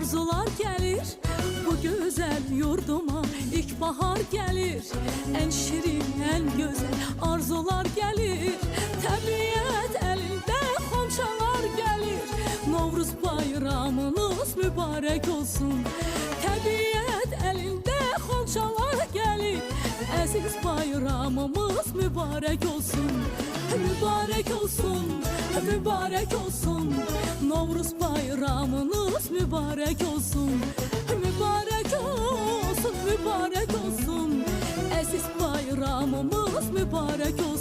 arzular gelir bu güzel yurduma, ilkbahar gelir, en şirin, en güzel arzular gelir. Təbiət elinde xonçalar gelir, Novruz bayramınız mübarek olsun. Təbiət elinde xonçalar gelir, aziz bayramımız mübarek olsun. Mübarek olsun, mübarek olsun, Novruz bayramınız mübarek olsun. Mübarek olsun, mübarek olsun, aziz bayramımız mübarek olsun.